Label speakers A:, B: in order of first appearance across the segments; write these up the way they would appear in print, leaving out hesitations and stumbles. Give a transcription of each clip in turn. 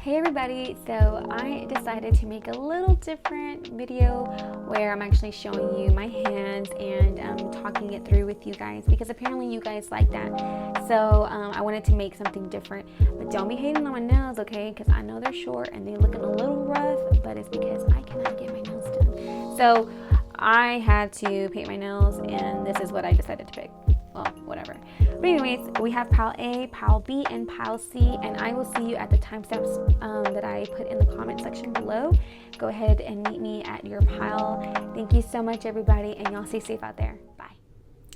A: Hey everybody, so I decided to make a little different video where I'm actually showing you my hands and talking it through with you guys because apparently you guys like that. So I wanted to make something different, but don't be hating on my nails, okay? Because I know they're short and they're looking a little rough, but it's because I cannot get my nails done. So I had to paint my nails and this is what I decided to pick. Well, whatever. But anyways, we have pile A, pile B, and pile C, and I will see you at the timestamps that I put in the comment section below. Go ahead and meet me at your pile. Thank you so much, everybody, and y'all stay safe out there. Bye.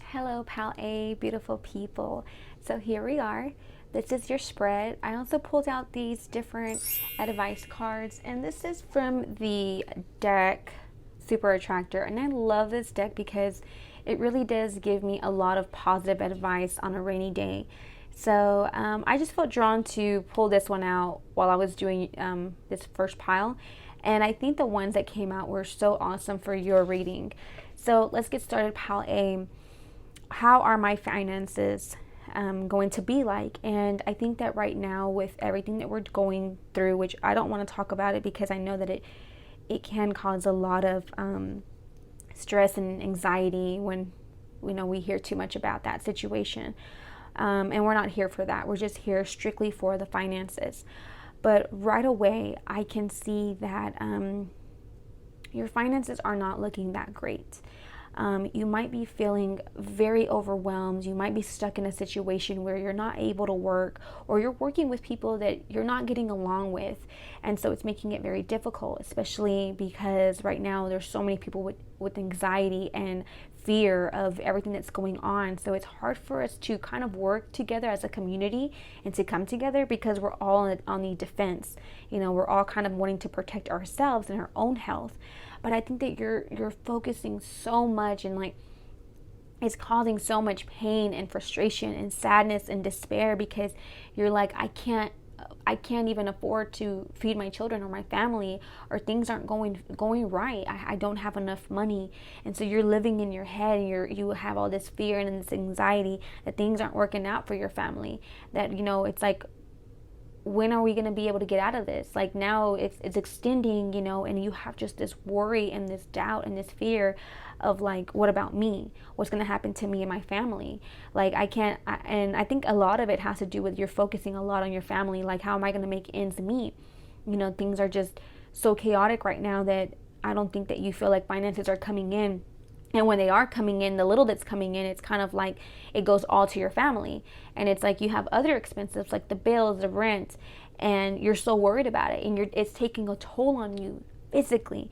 A: Hello, pile A, beautiful people. So here we are. This is your spread. I also pulled out these different advice cards, and this is from the deck Super Attractor, and I love this deck because it really does give me a lot of positive advice on a rainy day. So I just felt drawn to pull this one out while I was doing this first pile. And I think the ones that came out were so awesome for your reading. So let's get started. Pile A, how are my finances going to be like? And I think that right now with everything that we're going through, which I don't want to talk about it because I know that it can cause a lot of stress and anxiety when we hear too much about that situation, and we're not here for that. We're just here strictly for the finances. But right away I can see that your finances are not looking that great. You might be feeling very overwhelmed. You might be stuck in a situation where you're not able to work, or you're working with people that you're not getting along with. And so it's making it very difficult, especially because right now there's so many people with anxiety and fear of everything that's going on. So it's hard for us to kind of work together as a community and to come together because we're all on the defense. We're all kind of wanting to protect ourselves and our own health. But I think that you're focusing so much and it's causing so much pain and frustration and sadness and despair because you're like, I can't even afford to feed my children or my family, or things aren't going right. I don't have enough money. And so you're living in your head and you have all this fear and this anxiety that things aren't working out for your family. That, it's like, when are we going to be able to get out of this? Like now it's extending, and you have just this worry and this doubt and this fear of like, what about me? What's going to happen to me and my family? Like and I think a lot of it has to do with you're focusing a lot on your family. Like, how am I going to make ends meet? Things are just so chaotic right now that I don't think that you feel like finances are coming in. And when they are coming in, the little that's coming in, it's kind of like it goes all to your family. And it's like you have other expenses like the bills, the rent, and you're so worried about it. And it's taking a toll on you physically,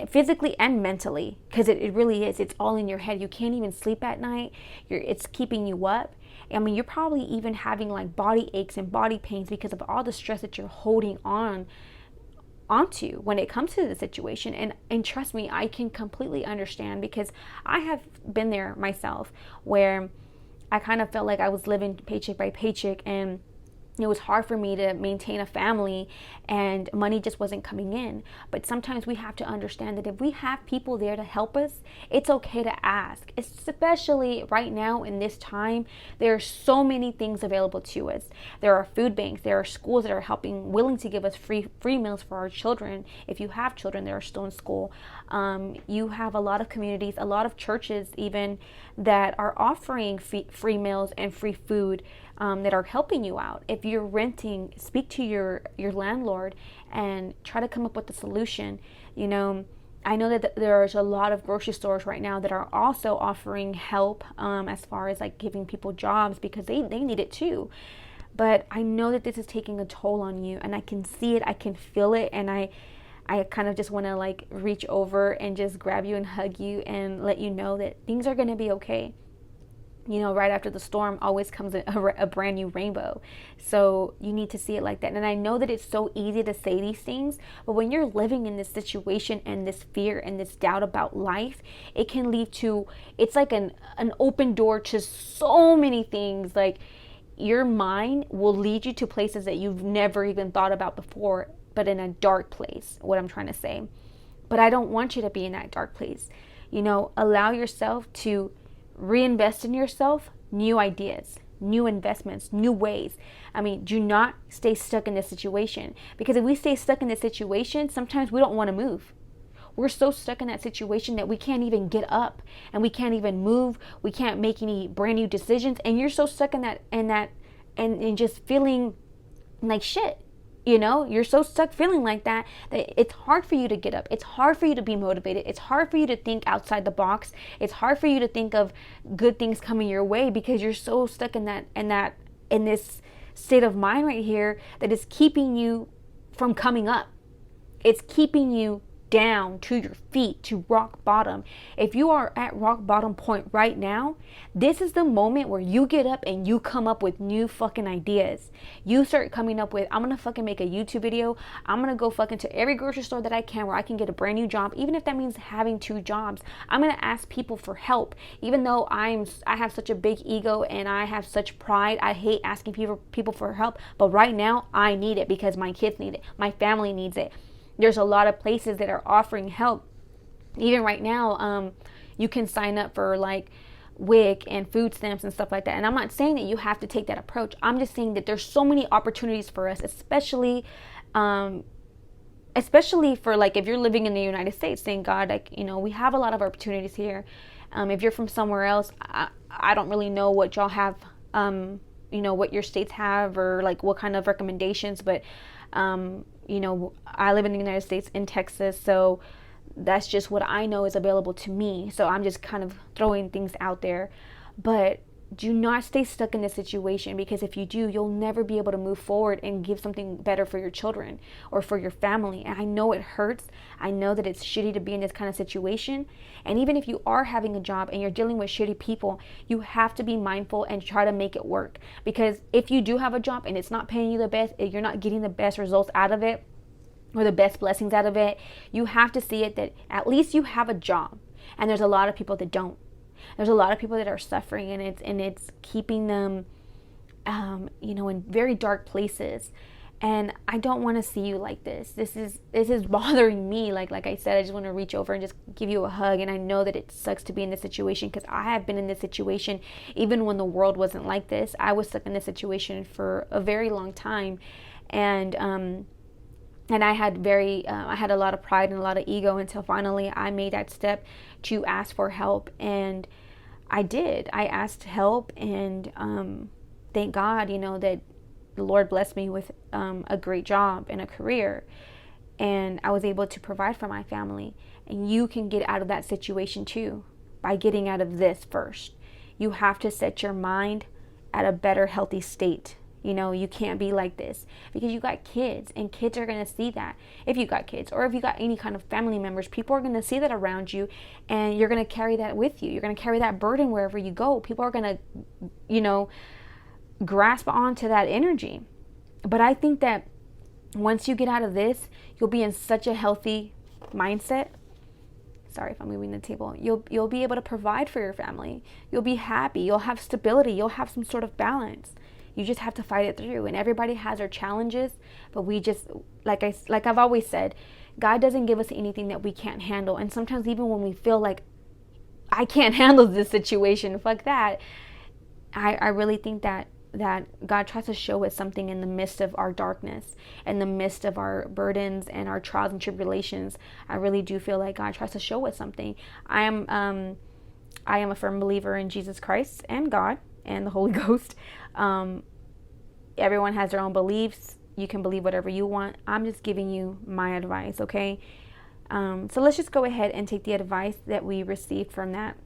A: physically and mentally, because it really is. It's all in your head. You can't even sleep at night. It's keeping you up. I mean, you're probably even having like body aches and body pains because of all the stress that you're holding onto when it comes to the situation. And trust me, I can completely understand because I have been there myself where I kind of felt like I was living paycheck by paycheck, and it was hard for me to maintain a family and money just wasn't coming in. But sometimes we have to understand that if we have people there to help us, it's okay to ask. Especially right now in this time, there are so many things available to us. There are food banks, there are schools that are willing to give us free meals for our children. If you have children that are still in school, you have a lot of communities, a lot of churches even that are offering free meals and free food that are helping you out. If you're renting, speak to your landlord and try to come up with a solution. I know that there's a lot of grocery stores right now that are also offering help as far as like giving people jobs because they need it too. But I know that this is taking a toll on you, and I can see it, I can feel it, and I kind of just want to like reach over and just grab you and hug you and let you know that things are going to be okay. Right after the storm always comes a brand new rainbow. So you need to see it like that. And I know that it's so easy to say these things, but when you're living in this situation and this fear and this doubt about life, it can lead to, it's like an open door to so many things. Like your mind will lead you to places that you've never even thought about before, but in a dark place, what I'm trying to say. But I don't want you to be in that dark place. Allow yourself to reinvest in yourself, new ideas. new investments, new ways. I mean, do not stay stuck in this situation, because if we stay stuck in this situation, sometimes we don't want to move. We're so stuck in that situation that we can't even get up, and we can't even move. We can't make any brand new decisions. And you're so stuck in that and just feeling like shit. You know, you're so stuck feeling like that it's hard for you to get up. It's hard for you to be motivated. It's hard for you to think outside the box. It's hard for you to think of good things coming your way, because you're so stuck in this state of mind right here that is keeping you from coming up. It's keeping you down to your feet, to rock bottom. If you are at rock bottom point right now, this is the moment where you get up and you come up with new fucking ideas. You start coming up with, I'm gonna fucking make a YouTube video. I'm gonna go fucking to every grocery store that I can where I can get a brand new job, even if that means having 2 jobs. I'm gonna ask people for help, even though I have such a big ego and I have such pride. I hate asking people for help, but right now I need it because my kids need it, my family needs it. There's a lot of places that are offering help. Even right now, you can sign up for like WIC and food stamps and stuff like that. And I'm not saying that you have to take that approach. I'm just saying that there's so many opportunities for us, especially for like if you're living in the United States. Thank God, like, you know, we have a lot of opportunities here. If you're from somewhere else, I don't really know what y'all have, you know, what your states have, or like what kind of recommendations, but you know, I live in the United States, in Texas, so that's just what I know is available to me. So I'm just kind of throwing things out there. But do not stay stuck in this situation, because if you do, you'll never be able to move forward and give something better for your children or for your family. And I know it hurts. I know that it's shitty to be in this kind of situation. And even if you are having a job and you're dealing with shitty people, you have to be mindful and try to make it work. Because if you do have a job and it's not paying you the best, if you're not getting the best results out of it or the best blessings out of it, you have to see it that at least you have a job. And there's a lot of people that don't. There's a lot of people that are suffering, and it's keeping them, you know, in very dark places. And I don't want to see you like this. This is bothering me. Like I said, I just want to reach over and just give you a hug. And I know that it sucks to be in this situation, because I have been in this situation even when the world wasn't like this. I was stuck in this situation for a very long time, and I had I had a lot of pride and a lot of ego until finally I made that step to ask for help. And I did. I asked help, and thank God, you know, that the Lord blessed me with a great job and a career, and I was able to provide for my family. And you can get out of that situation too by getting out of this first. You have to set your mind at a better, healthy state. You know, you can't be like this, because you got kids, and kids are going to see that. If you got kids, or if you got any kind of family members, people are going to see that around you, and you're going to carry that with you. You're going to carry that burden wherever you go. People are going to, you know, grasp onto that energy. But I think that once you get out of this, you'll be in such a healthy mindset. Sorry if I'm moving the table. You'll be able to provide for your family. You'll be happy. You'll have stability. You'll have some sort of balance. You just have to fight it through. And everybody has their challenges, but we just, like I've always said, God doesn't give us anything that we can't handle. And sometimes even when we feel like I can't handle this situation, fuck that, I really think that God tries to show us something in the midst of our darkness, in the midst of our burdens and our trials and tribulations. I really do feel like God tries to show us something. I am a firm believer in Jesus Christ and God and the Holy Ghost. Everyone has their own beliefs. You can believe whatever you want. I'm just giving you my advice, okay? So let's just go ahead and take the advice that we received from that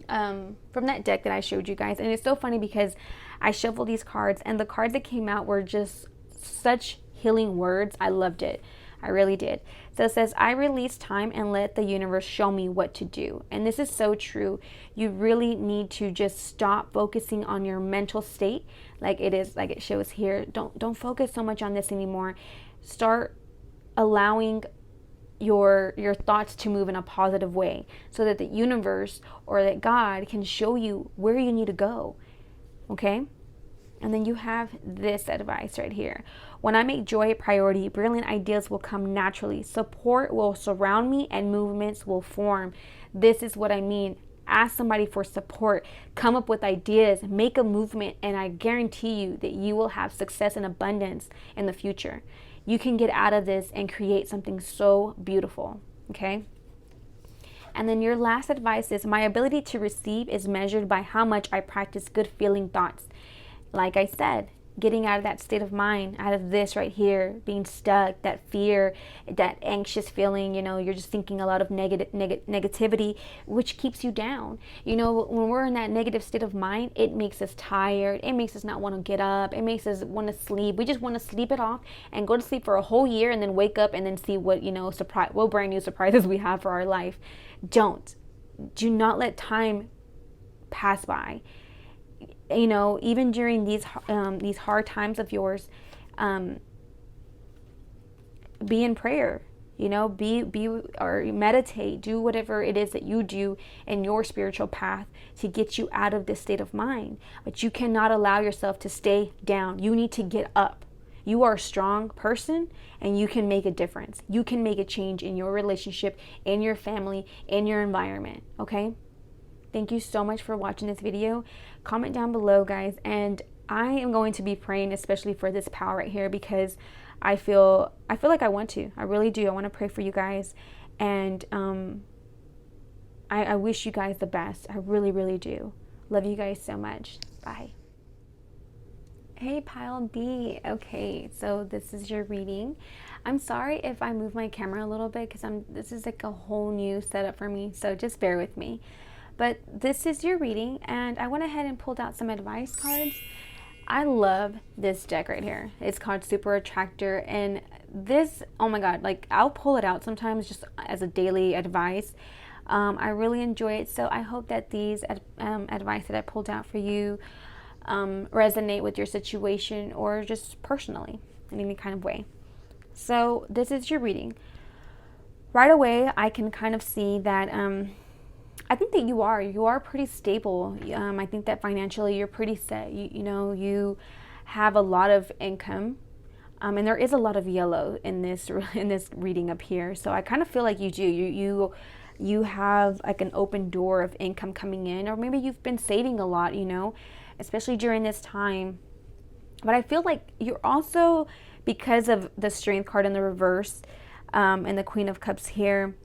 A: deck that I showed you guys. And it's so funny because I shuffled these cards, and the cards that came out were just such healing words. I loved it. I really did. So it says, I release time and let the universe show me what to do. And this is so true. You really need to just stop focusing on your mental state, like it shows here. Don't focus so much on this anymore. Start allowing your thoughts to move in a positive way, so that the universe or that God can show you where you need to go. Okay? And then you have this advice right here. When I make joy a priority, brilliant ideas will come naturally. Support will surround me and movements will form. This is what I mean. ask somebody for support, come up with ideas, make a movement, and I guarantee you that you will have success and abundance in the future. You can get out of this and create something so beautiful, okay? And then your last advice is, my ability to receive is measured by how much I practice good feeling thoughts. Like I said, getting out of that state of mind, out of this right here, being stuck, that fear, that anxious feeling, you're just thinking a lot of negativity, which keeps you down. When we're in that negative state of mind, it makes us tired. It makes us not want to get up. It makes us want to sleep. We just want to sleep it off and go to sleep for a whole year and then wake up and then see what, what brand new surprises we have for our life. Do not let time pass by. Even during these hard times of yours, be in prayer, be or meditate, do whatever it is that you do in your spiritual path to get you out of this state of mind. But you cannot allow yourself to stay down. You need to get up. You are a strong person and you can make a difference. You can make a change in your relationship, in your family, in your environment, okay? Thank you so much for watching this video. Comment down below, guys, and I am going to be praying especially for this power right here, because I feel like I want to. I really do. I want to pray for you guys, and I wish you guys the best. I really, really do. Love you guys so much. Bye. Hey Pile B. Okay, so this is your reading. I'm sorry if I move my camera a little bit, because this is like a whole new setup for me, so just bear with me. But this is your reading, and I went ahead and pulled out some advice cards. I love this deck right here. It's called Super Attractor, and this, oh my god, like I'll pull it out sometimes just as a daily advice. I really enjoy it, so I hope that these advice that I pulled out for you resonate with your situation or just personally in any kind of way. So this is your reading. Right away, I can kind of see that I think that you are pretty stable. I think that financially you're pretty set. You have a lot of income, and there is a lot of yellow in this reading up here. So I kind of feel like you do. You have like an open door of income coming in, or maybe you've been saving a lot, especially during this time. But I feel like you're also, because of the Strength card in the reverse, and the Queen of Cups here,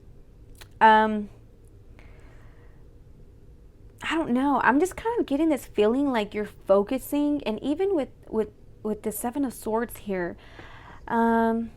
A: I don't know. I'm just kind of getting this feeling like you're focusing, and even with the Seven of Swords here, I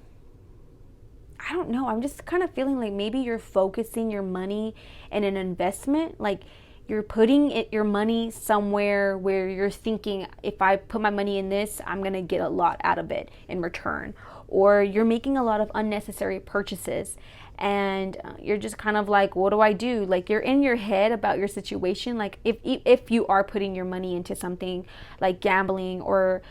A: don't know. I'm just kind of feeling like maybe you're focusing your money in an investment, like you're putting your money somewhere where you're thinking, if I put my money in this, I'm going to get a lot out of it in return. Or you're making a lot of unnecessary purchases, and you're just kind of like, what do I do? Like you're in your head about your situation. Like if you are putting your money into something like gambling, or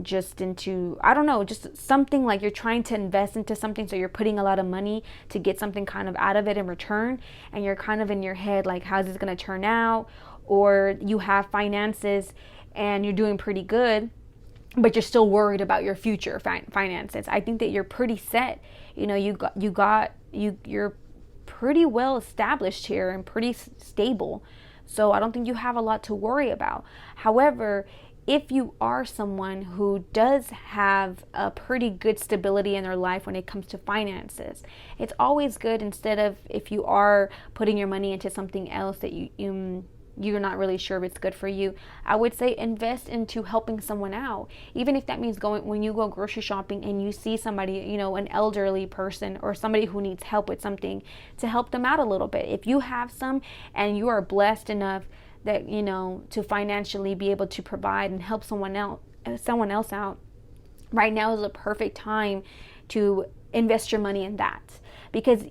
A: just into, I don't know, just something like you're trying to invest into something, so you're putting a lot of money to get something kind of out of it in return, and you're kind of in your head like, how's this going to turn out? Or you have finances and you're doing pretty good, but you're still worried about your future finances. I think that you're pretty set. You're pretty well established here and pretty stable. So I don't think you have a lot to worry about. However, if you are someone who does have a pretty good stability in their life when it comes to finances, it's always good, instead of, if you are putting your money into something else that you're not really sure if it's good for you, I would say invest into helping someone out. Even if that means when you go grocery shopping and you see somebody, an elderly person or somebody who needs help with something, to help them out a little bit. If you have some and you are blessed enough that, to financially be able to provide and help someone else out, right now is a perfect time to invest your money in that, because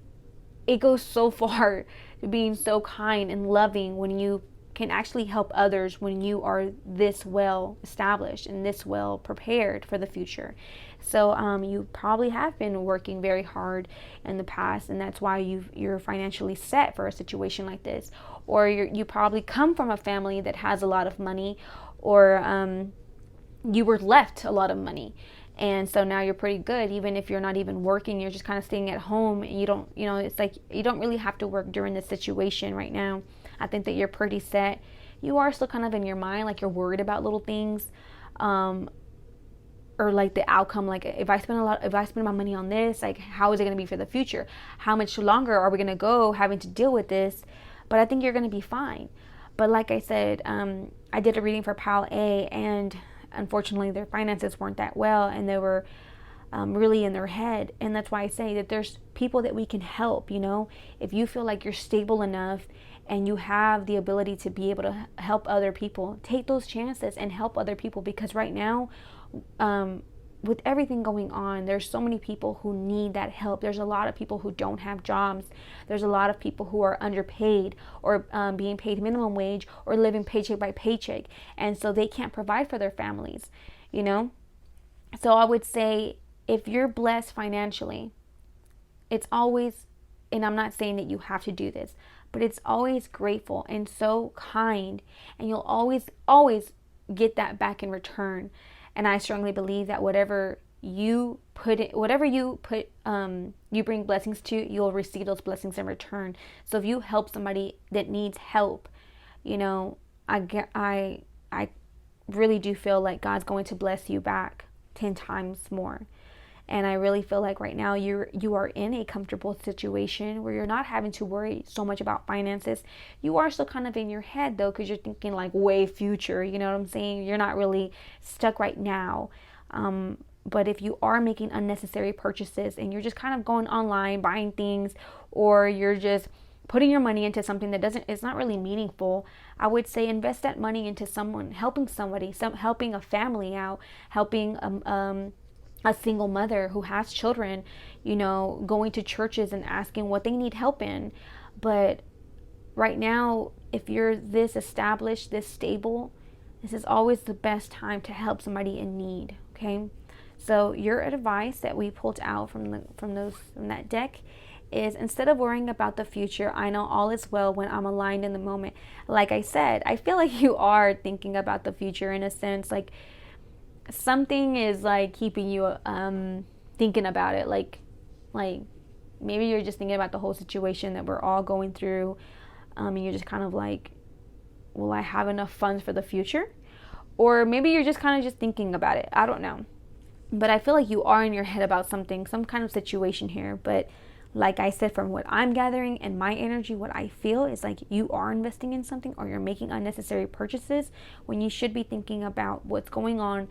A: it goes so far to being so kind and loving when you can actually help others, when you are this well established and this well prepared for the future. So you probably have been working very hard in the past, and that's why you're financially set for a situation like this. Or you probably come from a family that has a lot of money, or you were left a lot of money, and so now you're pretty good. Even if you're not even working, you're just kind of staying at home, and you don't, it's like you don't really have to work during this situation right now. I think that you're pretty set. You are still kind of in your mind, like you're worried about little things, or like the outcome, like if I spend my money on this, like how is it going to be for the future? How much longer are we going to go having to deal with this? But I think you're going to be fine. But like I said, I did a reading for Pal A, and unfortunately their finances weren't that well, and they were really in their head. And that's why I say that there's people that we can help. If you feel like you're stable enough and you have the ability to be able to help other people, take those chances and help other people. Because right now, with everything going on, there's so many people who need that help. There's a lot of people who don't have jobs. There's a lot of people who are underpaid, or being paid minimum wage, or living paycheck by paycheck, and so they can't provide for their families. So I would say, if you're blessed financially, it's always, and I'm not saying that you have to do this, but it's always grateful and so kind, and you'll always get that back in return. And I strongly believe that whatever you you bring blessings to, you'll receive those blessings in return. So if you help somebody that needs help, I really do feel like God's going to bless you back 10 times more. And I really feel like right now you are in a comfortable situation where you're not having to worry so much about finances. You are still kind of in your head though, because you're thinking like way future, you know what I'm saying? You're not really stuck right now. But if you are making unnecessary purchases and you're just kind of going online buying things, or you're just putting your money into something that it's not really meaningful, I would say invest that money into someone, helping somebody, helping a family out, helping a single mother who has children, going to churches and asking what they need help in. But right now, if you're this established, this stable, this is always the best time to help somebody in need. Okay, so your advice that we pulled out from that deck is, instead of worrying about the future, I know all is well when I'm aligned in the moment. Like I said, I feel like you are thinking about the future in a sense, like something is like keeping you thinking about it, like maybe you're just thinking about the whole situation that we're all going through, and you're just kind of like, will I have enough funds for the future? Or maybe you're just kind of just thinking about it. I don't know, but I feel like you are in your head about something, some kind of situation here. But like I said, from what I'm gathering and my energy, what I feel is like you are investing in something, or you're making unnecessary purchases when you should be thinking about what's going on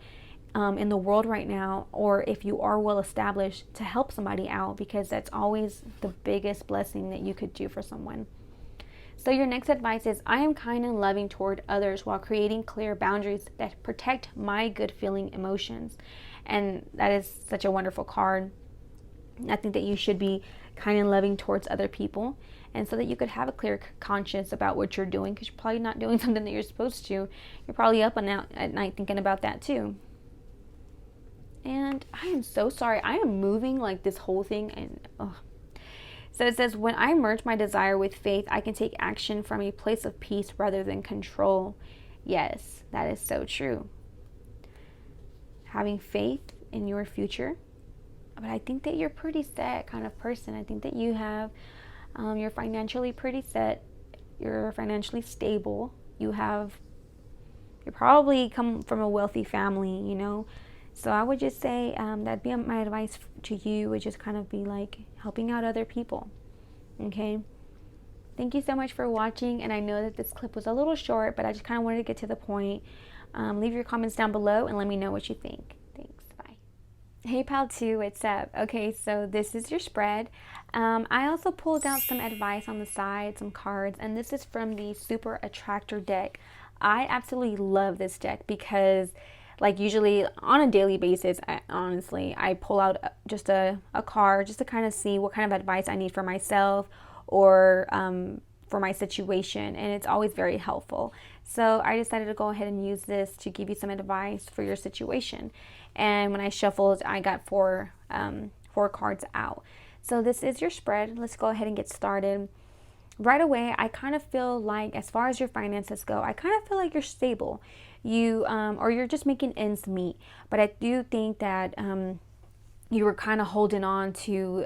A: in the world right now, or if you are well established, to help somebody out, because that's always the biggest blessing that you could do for someone. So your next advice is, I am kind and loving toward others while creating clear boundaries that protect my good feeling emotions. And that is such a wonderful card. I think that you should be kind and loving towards other people, and so that you could have a clear conscience about what you're doing, because you're probably not doing something that you're supposed to. You're probably up and out at night thinking about that too. And I am so sorry. I am moving like this whole thing. And so it says, when I merge my desire with faith, I can take action from a place of peace rather than control. Yes, that is so true. Having faith in your future. But I think that you're pretty set kind of person. I think that you have, you're financially pretty set. You're financially stable. You probably come from a wealthy family, So I would just say that'd be my advice to you, would just kind of be like helping out other people. Okay. Thank you so much for watching. And I know that this clip was a little short, but I just kind of wanted to get to the point. Leave your comments down below and let me know what you think. Thanks. Bye. Hey pal 2, what's up? Okay, so this is your spread. I also pulled out some advice on the side, some cards, and this is from the Super Attractor deck. I absolutely love this deck because, like, usually on a daily basis, I pull out just a card just to kind of see what kind of advice I need for myself or for my situation, and it's always very helpful. So I decided to go ahead and use this to give you some advice for your situation. And when I shuffled, I got four cards out. So this is your spread. Let's go ahead and get started. Right away, I kind of feel like, as far as your finances go, I kind of feel like you're stable. Or you're just making ends meet. But I do think that you were kind of holding on to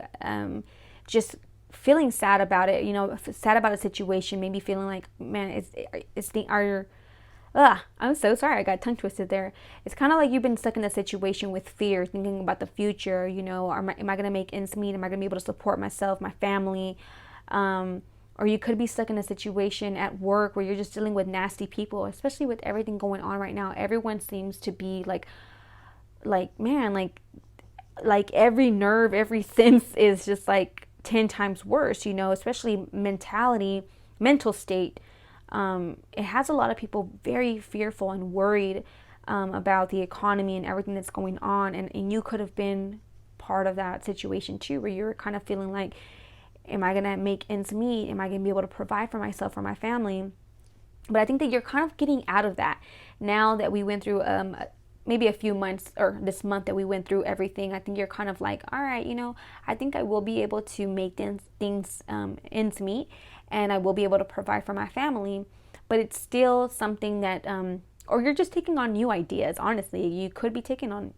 A: just feeling sad about it, sad about a situation, maybe feeling like, man, I'm so sorry, I got tongue twisted there. It's kind of like you've been stuck in a situation with fear, thinking about the future, am I going to make ends meet? Am I going to be able to support myself, my family? Or you could be stuck in a situation at work where you're just dealing with nasty people, especially with everything going on right now. Everyone seems to be man, like every nerve, every sense is just like 10 times worse, especially mental state. It has a lot of people very fearful and worried about the economy and everything that's going on. And you could have been part of that situation too, where you're kind of feeling like, am I going to make ends meet? Am I going to be able to provide for myself, for my family? But I think that you're kind of getting out of that now that we went through maybe a few months, or this month that we went through everything. I think you're kind of like, all right, I think I will be able to make things ends meet, and I will be able to provide for my family. But it's still something that, or you're just taking on new ideas. Honestly, you could be taking on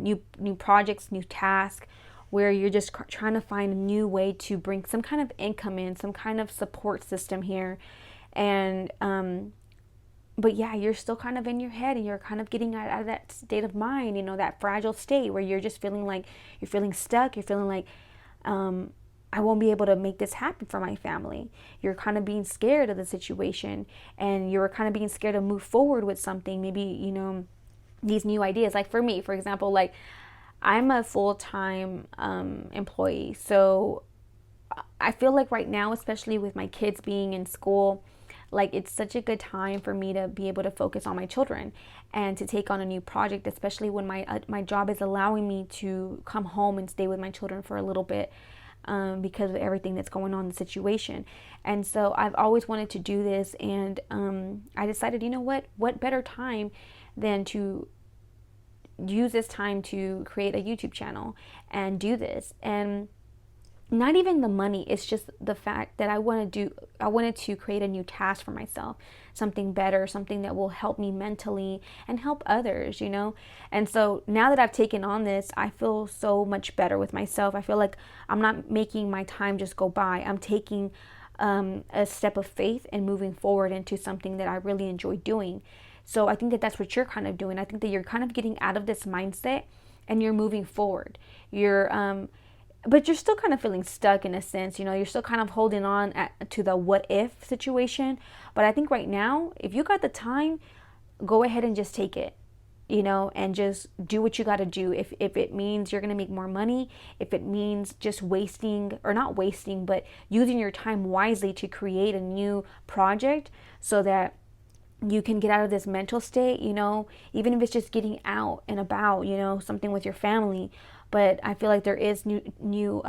A: new projects, new tasks, where you're just trying to find a new way to bring some kind of income in, some kind of support system here. And but yeah, you're still kind of in your head, and you're kind of getting out of that state of mind, that fragile state where you're just feeling like you're feeling stuck. You're feeling like, I won't be able to make this happen for my family. You're kind of being scared of the situation, and you're kind of being scared to move forward with something. Maybe, these new ideas. Like for me, for example, like I'm a full-time employee. So I feel like right now, especially with my kids being in school, like it's such a good time for me to be able to focus on my children and to take on a new project, especially when my job is allowing me to come home and stay with my children for a little bit, because of everything that's going on in the situation. And so I've always wanted to do this, and I decided, what better time than to use this time to create a YouTube channel and do this. And not even the money, it's just the fact that I wanted to create a new task for myself, something better, something that will help me mentally and help others, And so now that I've taken on this, I feel so much better with myself. I feel like I'm not making my time just go by. I'm taking a step of faith and moving forward into something that I really enjoy doing. So I think that that's what you're kind of doing. I think that you're kind of getting out of this mindset and you're moving forward. But you're still kind of feeling stuck in a sense, you're still kind of holding on to the what if situation. But I think right now, if you got the time, go ahead and just take it, and just do what you got to do. If it means you're going to make more money, if it means just not wasting, but using your time wisely to create a new project so that you can get out of this mental state, even if it's just getting out and about, something with your family. But I feel like there is new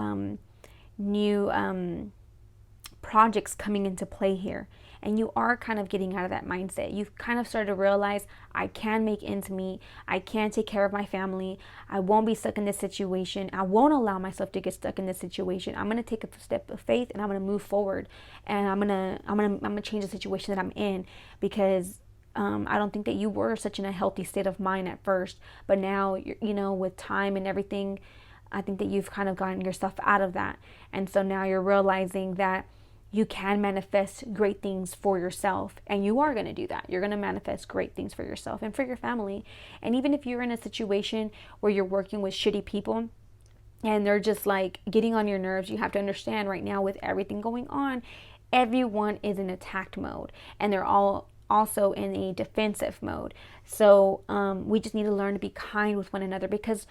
A: projects coming into play here, and you are kind of getting out of that mindset. You've kind of started to realize, I can make ends meet. I can take care of my family. I won't be stuck in this situation. I won't allow myself to get stuck in this situation. I'm gonna take a step of faith, and I'm gonna move forward, and I'm gonna change the situation that I'm in, because I don't think that you were such in a healthy state of mind at first, but now with time and everything, I think that you've kind of gotten yourself out of that. And so now you're realizing that you can manifest great things for yourself, and you are going to do that. You're going to manifest great things for yourself and for your family. And even if you're in a situation where you're working with shitty people and they're just like getting on your nerves, you have to understand right now, with everything going on, everyone is in attack mode, and they're all also in a defensive mode. So we just need to learn to be kind with one another, because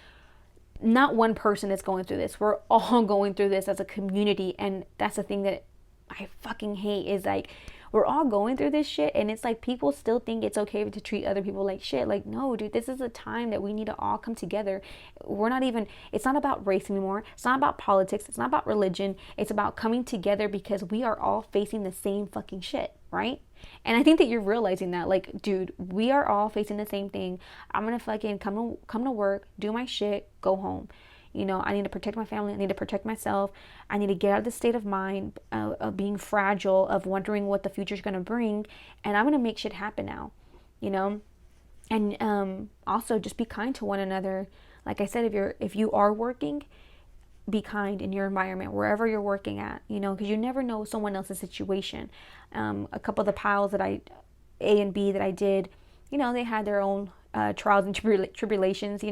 A: not one person is going through this. We're all going through this as a community. And that's the thing that I fucking hate, is like, we're all going through this shit, and it's like people still think it's okay to treat other people like shit. Like, no, dude, this is a time that we need to all come together. It's not about race anymore. It's not about politics. It's not about religion. It's about coming together, because we are all facing the same fucking shit, right? And I think that you're realizing that, like, dude, we are all facing the same thing. I'm gonna fucking come to work, do my shit, go home. I need to protect my family. I need to protect myself. I need to get out of the state of mind of being fragile, of wondering what the future is going to bring. And I'm going to make shit happen now, And also just be kind to one another. Like I said, if you are working, be kind in your environment, wherever you're working at, because you never know someone else's situation. A couple of the piles that A and B that I did, they had their own trials and tribulations,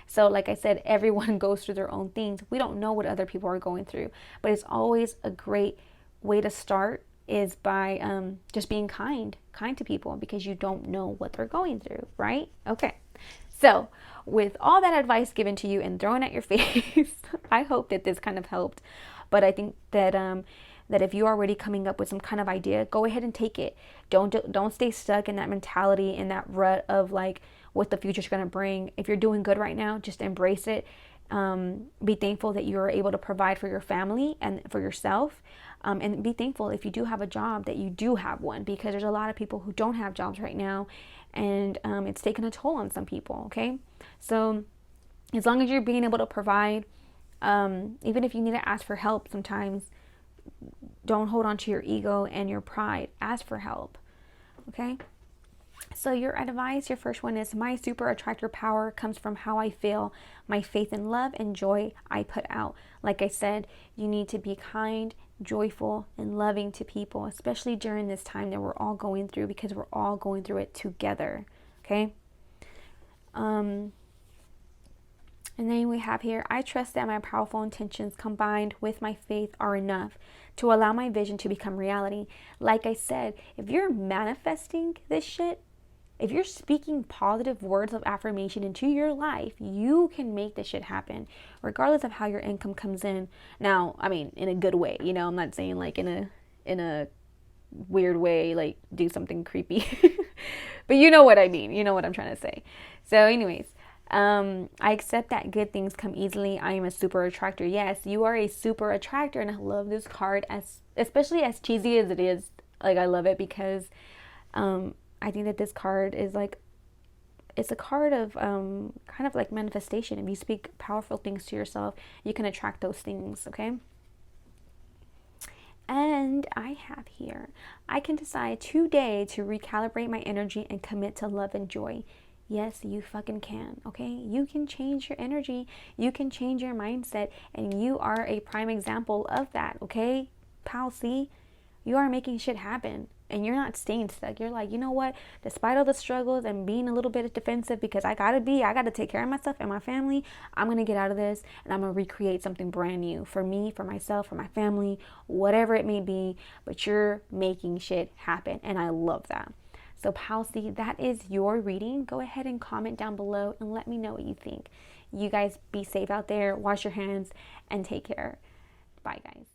A: So like I said, everyone goes through their own things. We don't know what other people are going through, but it's always a great way to start is by just being kind to people, because you don't know what they're going through, right? Okay. So with all that advice given to you and thrown at your face, I hope that this kind of helped. But I think that that if you're already coming up with some kind of idea, go ahead and take it. Don't stay stuck in that mentality, in that rut of like what the future's going to bring. If you're doing good right now, just embrace it. Be thankful that you are able to provide for your family and for yourself. And be thankful if you do have a job that you do have one, because there's a lot of people who don't have jobs right now, and it's taken a toll on some people. Okay, so as long as you're being able to provide, even if you need to ask for help sometimes, don't hold on to your ego and your pride. Ask for help. Okay. So your advice, your first one is, my super attractor power comes from how I feel, my faith in love and joy I put out. Like I said, you need to be kind, joyful, and loving to people, especially during this time that we're all going through, because we're all going through it together. Okay. And then we have here, I trust that my powerful intentions combined with my faith are enough to allow my vision to become reality. Like I said, if you're manifesting this shit, if you're speaking positive words of affirmation into your life, you can make this shit happen, regardless of how your income comes in. Now, I mean, in a good way, I'm not saying like in a weird way, like do something creepy, but you know what I mean. You know what I'm trying to say. So anyways, I accept that good things come easily. I am a super attractor. Yes, you are a super attractor, and I love this card, especially as cheesy as it is. Like, I love it because I think that this card is like, it's a card of kind of like manifestation. If you speak powerful things to yourself, you can attract those things. Okay. And I have here, I can decide today to recalibrate my energy and commit to love and joy. Yes, you fucking can, okay? You can change your energy. You can change your mindset, and you are a prime example of that, okay? Pal, see? You are making shit happen, and you're not staying stuck. You're like, you know what? Despite all the struggles and being a little bit defensive, because I gotta take care of myself and my family, I'm gonna get out of this, and I'm gonna recreate something brand new for me, for myself, for my family, whatever it may be, but you're making shit happen, and I love that. So Palsy, that is your reading. Go ahead and comment down below and let me know what you think. You guys be safe out there, wash your hands, and take care. Bye, guys.